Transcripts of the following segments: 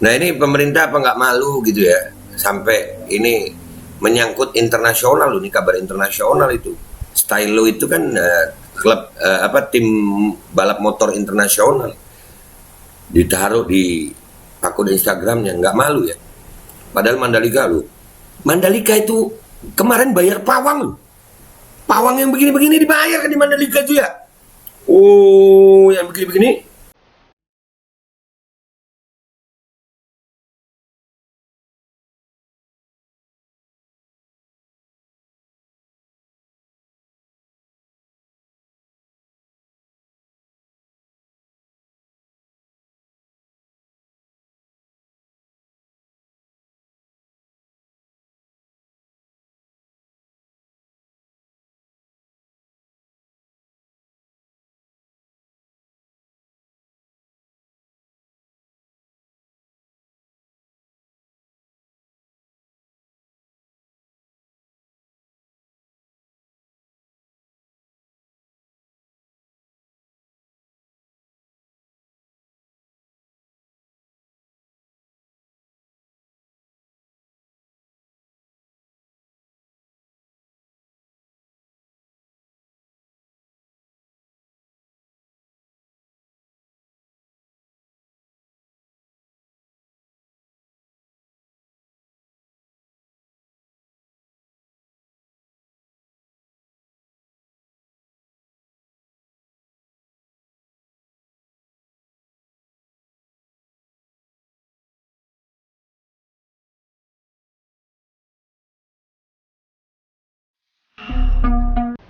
Nah ini pemerintah apa nggak malu gitu ya, sampai ini menyangkut internasional loh, ini kabar internasional itu. Stylo itu kan klub apa tim balap motor internasional, ditaruh di akun Instagramnya, nggak malu ya. Padahal Mandalika loh, Mandalika itu kemarin bayar pawang loh, pawang yang begini-begini dibayar kan di Mandalika itu ya. Oh yang begini-begini.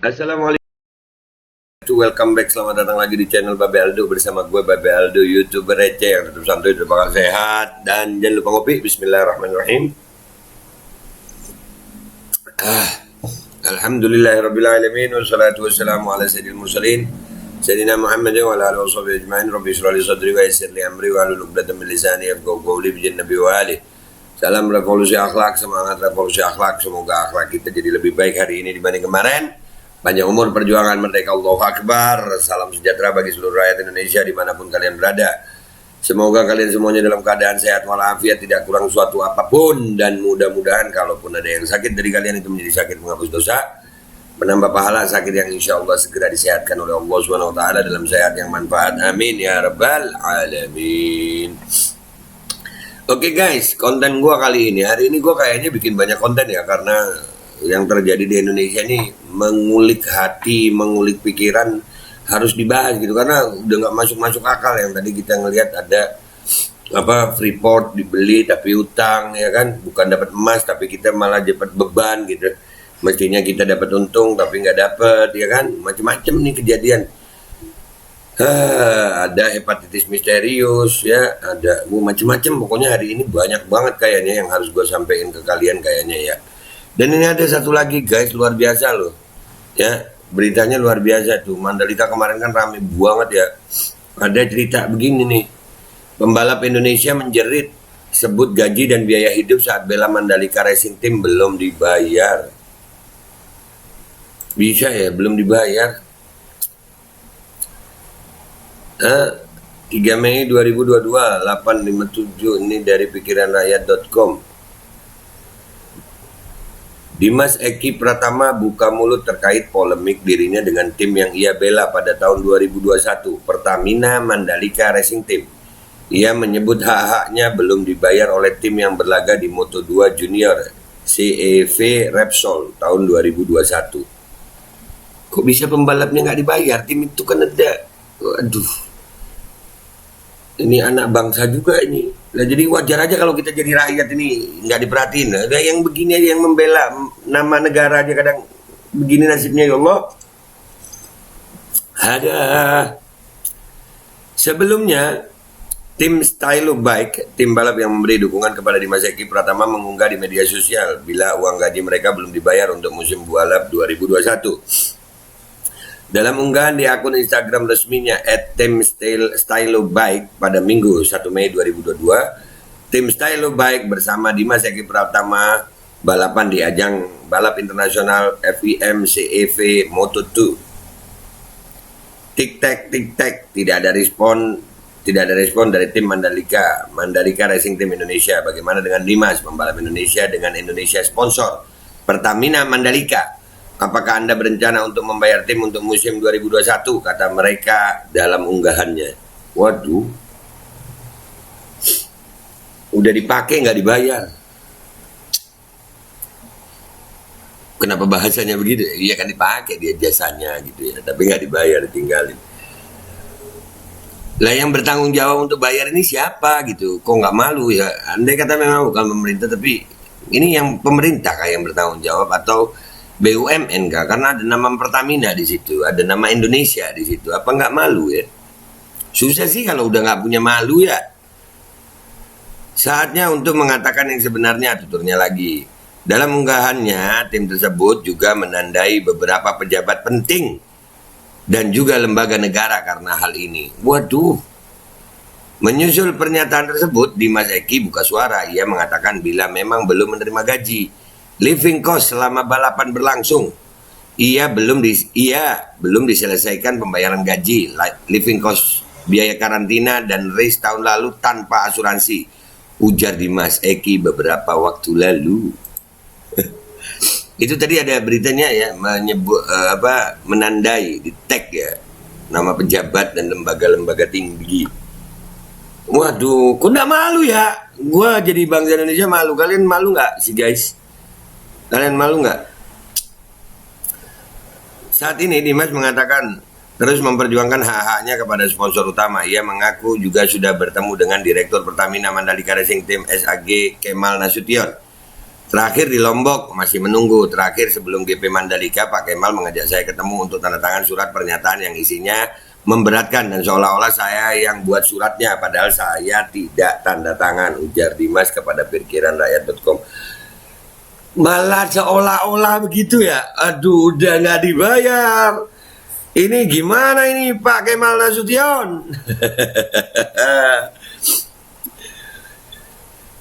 Assalamualaikum. Welcome back, selamat datang lagi di channel Babe Aldo bersama gue Babe Aldo, YouTuber receh yang tetap santuy, tetap bakal sehat, dan jangan lupa ngopi. Bismillahirrahmanirrahim. Alhamdulillahirrabbilalamin, wassalatu wassalamu ala sayyidil mursalin Sayyidina Muhammad wa ala alihi washabihi ajma'in. Rabbi shrah li sadri wa yassir li amri wa hlul 'uqdatam min lisani yafqahu qawli bi nabi wa ali. Salam revolusi akhlak, semangat revolusi akhlak. Semoga akhlak kita jadi lebih baik hari ini dibanding kemarin. Panjang umur, perjuangan, merdeka, Allahu Akbar. Salam sejahtera bagi seluruh rakyat Indonesia dimanapun kalian berada. Semoga kalian semuanya dalam keadaan sehat walafiat, tidak kurang suatu apapun. Dan mudah-mudahan kalaupun ada yang sakit dari kalian, itu menjadi sakit menghapus dosa, menambah pahala, sakit yang insya Allah segera disehatkan oleh Allah SWT dalam sehat yang manfaat. Amin ya rabbal alamin. Oke guys, konten gue kali ini, hari ini gue kayaknya bikin banyak konten ya, karena yang terjadi di Indonesia ini mengulik hati, mengulik pikiran, harus dibahas gitu, karena udah nggak masuk akal. Yang tadi kita ngelihat ada apa, Freeport dibeli tapi utang ya kan, bukan dapat emas tapi kita malah dapat beban gitu. Mestinya kita dapat untung tapi nggak dapat ya kan, macam-macam nih kejadian. Ada hepatitis misterius ya, ada macam-macam. Pokoknya hari ini banyak banget kayaknya yang harus gue sampaikan ke kalian kayaknya ya. Dan ini ada satu lagi guys, luar biasa loh ya, beritanya luar biasa tuh. Mandalika kemarin kan rame banget ya. Ada cerita begini nih, pembalap Indonesia menjerit sebut gaji dan biaya hidup saat bela Mandalika Racing Team belum dibayar. Bisa ya belum dibayar. 3 Mei 2022 8.57, ini dari pikiranrakyat.com. Dimas Eki Pratama buka mulut terkait polemik dirinya dengan tim yang ia bela pada tahun 2021, Pertamina Mandalika Racing Team. Ia menyebut hak-haknya belum dibayar oleh tim yang berlaga di Moto2 Junior CEV Repsol tahun 2021. Kok bisa pembalapnya nggak dibayar? Tim itu kan ada, aduh, ini anak bangsa juga ini. Nah, jadi wajar aja kalau kita jadi rakyat ini nggak diperhatiin. Ada yang begini aja, yang membela nama negara aja kadang begini nasibnya ya Allah. Ada. Sebelumnya tim Stylo Bike, tim balap yang memberi dukungan kepada Dimas Eki Pratama, mengunggah di media sosial bila uang gaji mereka belum dibayar untuk musim balap 2021. Dalam unggahan di akun Instagram resminya @timstylobike pada Minggu 1 Mei 2022, tim Stylo Bike bersama Dimas Eki Pratama balapan di ajang balap internasional FIM Moto2. Tik tak, tidak ada respon tidak ada respon dari tim Mandalika Racing Team Indonesia. Bagaimana dengan Dimas, pembalap Indonesia dengan Indonesia sponsor Pertamina Mandalika? Apakah Anda berencana untuk membayar tim untuk musim 2021? Kata mereka dalam unggahannya. Waduh, udah dipakai nggak dibayar. Kenapa bahasanya begitu? Iya kan dipakai dia jasanya gitu ya, tapi nggak dibayar, ditinggalin. Lah yang bertanggung jawab untuk bayar ini siapa gitu? Kok nggak malu ya? Andai kata memang bukan pemerintah, tapi ini yang pemerintah kayak yang bertanggung jawab atau BUMN kah? Karena ada nama Pertamina di situ, ada nama Indonesia di situ. Apa nggak malu ya? Susah sih kalau udah nggak punya malu ya. Saatnya untuk mengatakan yang sebenarnya, tuturnya lagi. Dalam unggahannya, tim tersebut juga menandai beberapa pejabat penting dan juga lembaga negara karena hal ini. Waduh. Menyusul pernyataan tersebut, Dimas Eki buka suara. Ia mengatakan bila memang belum menerima gaji, living cost selama balapan berlangsung, ia belum diselesaikan pembayaran gaji, living cost, biaya karantina dan race tahun lalu tanpa asuransi, ujar Dimas Eki beberapa waktu lalu. Itu tadi ada beritanya ya, menyebut menandai di tag ya nama pejabat dan lembaga-lembaga tinggi. Waduh, kok nggak malu ya? Gua jadi bangsa Indonesia malu. Kalian malu nggak sih guys? Kalian malu nggak? Saat ini Dimas mengatakan terus memperjuangkan hak-haknya kepada sponsor utama. Ia mengaku juga sudah bertemu dengan Direktur Pertamina Mandalika Racing Team SAG Kemal Nasution. Terakhir di Lombok, masih menunggu. Terakhir sebelum GP Mandalika, Pak Kemal mengajak saya ketemu untuk tanda tangan surat pernyataan yang isinya memberatkan dan seolah-olah saya yang buat suratnya, padahal saya tidak tanda tangan, ujar Dimas kepada pirkiranrakyat.com. Malah seolah-olah begitu ya. Aduh, udah nggak dibayar. Ini gimana ini Pak Kemal Nasution?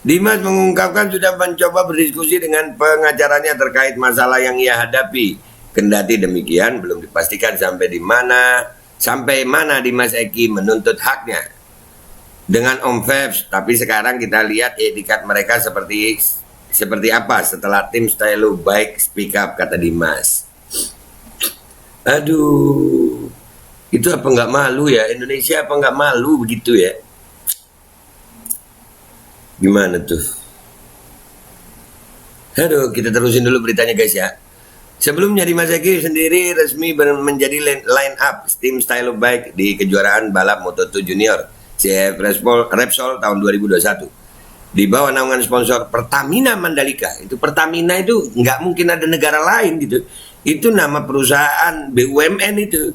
Dimas mengungkapkan sudah mencoba berdiskusi dengan pengacaranya terkait masalah yang ia hadapi. Kendati demikian, belum dipastikan sampai mana Dimas Eki menuntut haknya dengan Om Febs. Tapi sekarang kita lihat etikat mereka seperti apa setelah tim Stylo Bike speak up, kata Dimas. Aduh, itu apa nggak malu ya? Indonesia apa nggak malu begitu ya? Gimana tuh? Aduh, kita terusin dulu beritanya guys ya. Sebelumnya Dimas Eki sendiri resmi menjadi line up tim Stylo Bike di kejuaraan balap Moto2 Junior CF Repsol tahun 2021. Di bawah naungan sponsor Pertamina Mandalika. Itu Pertamina itu nggak mungkin ada negara lain gitu. Itu nama perusahaan BUMN itu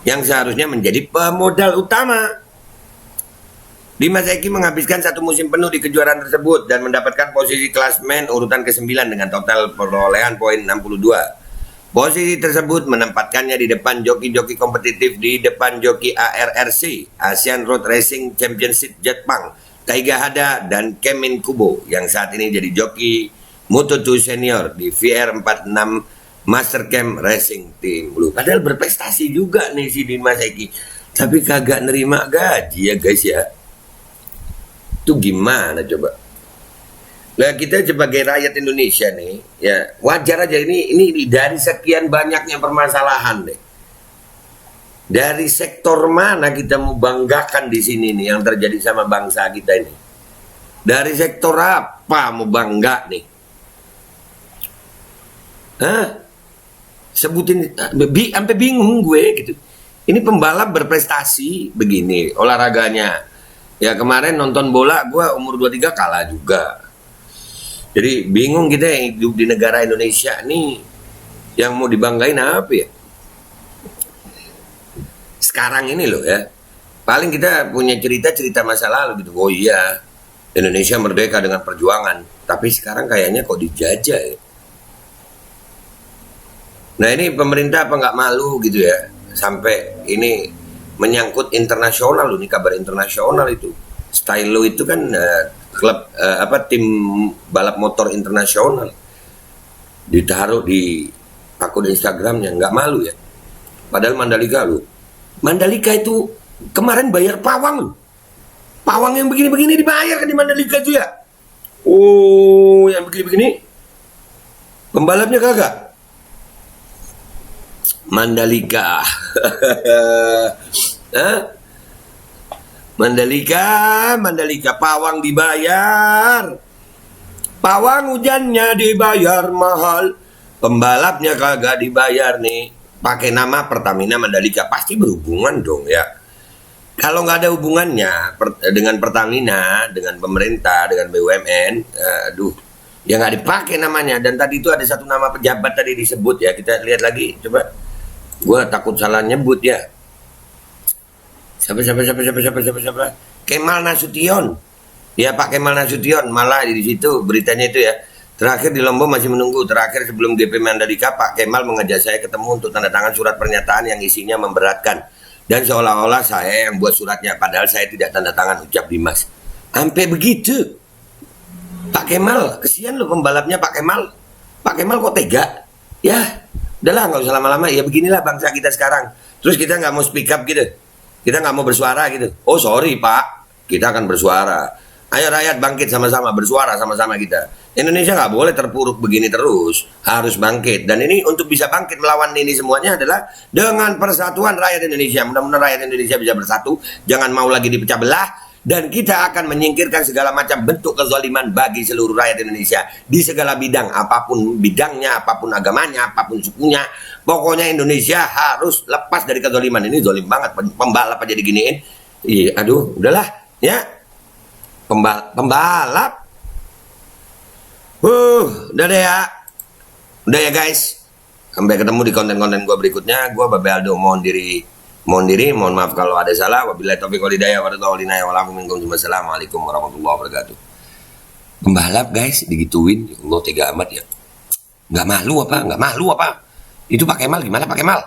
yang seharusnya menjadi pemodal utama. Dimas Eki menghabiskan satu musim penuh di kejuaraan tersebut dan mendapatkan posisi klasmen urutan ke-9 dengan total perolehan poin 62. Posisi tersebut menempatkannya di depan joki-joki kompetitif di depan joki ARRC, Asian Road Racing Championship Jepang, Taiga Hada dan Kemin Kubo yang saat ini jadi joki Moto2 Senior di VR46 Master Camp Racing Team. Padahal berprestasi juga nih si Dimas Eki, tapi kagak nerima gaji ya guys ya. Itu gimana coba? Nah, kita sebagai rakyat Indonesia nih, ya wajar aja ini dari sekian banyaknya permasalahan deh. Dari sektor mana kita mau banggakan di sini nih yang terjadi sama bangsa kita ini? Dari sektor apa mau bangga nih? Hah? Sebutin, sampai bingung gue gitu. Ini pembalap berprestasi begini olahraganya. Ya kemarin nonton bola gue umur 23 kalah juga. Jadi bingung kita yang hidup di negara Indonesia nih, yang mau dibanggain apa ya? Sekarang ini loh ya, paling kita punya cerita masa lalu gitu. Oh iya, Indonesia merdeka dengan perjuangan. Tapi sekarang kayaknya kok dijajah ya. Nah ini pemerintah apa nggak malu gitu ya, sampai ini menyangkut internasional loh, ini kabar internasional itu. Stylo itu kan klub tim balap motor internasional, ditaruh di akun Instagramnya, nggak malu ya. Padahal Mandalika itu Kemarin bayar pawang loh. Pawang yang begini-begini dibayar kan di Mandalika itu ya. Oh, yang begini-begini pembalapnya kagak. Mandalika. Hah? Mandalika, pawang dibayar. Pawang hujannya dibayar mahal. Pembalapnya kagak dibayar nih. Pakai nama Pertamina Mandalika, pasti berhubungan dong ya. Kalau nggak ada hubungannya dengan Pertamina, dengan pemerintah, dengan BUMN, aduh, ya nggak dipakai namanya. Dan tadi itu ada satu nama pejabat tadi disebut ya. Kita lihat lagi, coba. Gue takut salah nyebut ya. Siapa? Kemal Nasution. Ya Pak Kemal Nasution, malah di situ beritanya itu ya. Terakhir di Lombok masih menunggu. Terakhir sebelum GP Mandalika, Pak Kemal mengajak saya ketemu untuk tanda tangan surat pernyataan yang isinya memberatkan. Dan seolah-olah saya yang buat suratnya, padahal saya tidak tanda tangan, ucap Dimas. Sampai begitu. Pak Kemal, kesian loh pembalapnya Pak Kemal. Pak Kemal kok tega? Ya, udahlah nggak usah lama-lama. Ya beginilah bangsa kita sekarang. Terus kita nggak mau speak up gitu. Kita nggak mau bersuara gitu. Oh sorry Pak, kita akan bersuara. Ayo rakyat bangkit sama-sama, bersuara sama-sama kita. Indonesia nggak boleh terpuruk begini terus, harus bangkit. Dan ini untuk bisa bangkit melawan ini semuanya adalah dengan persatuan rakyat Indonesia. Mudah-mudahan rakyat Indonesia bisa bersatu, jangan mau lagi dipecah belah. Dan kita akan menyingkirkan segala macam bentuk kezaliman bagi seluruh rakyat Indonesia di segala bidang, apapun bidangnya, apapun agamanya, apapun sukunya. Pokoknya Indonesia harus lepas dari kezaliman. Ini zalim banget, pembalap aja diginiin. Iya, aduh, udahlah ya. Pembalap. Udah deh ya. Udah ya guys. Sampai ketemu di konten-konten gue berikutnya. Gue Babe Aldo mohon diri. Mohon maaf kalau ada salah. Wabillahi taufiq wal hidayah. Wassalamualaikum warahmatullahi wabarakatuh. Pembalap guys digituin. Ya Allah tega amat ya. Nggak malu apa? Itu Pak Kemal gimana Pak Kemal?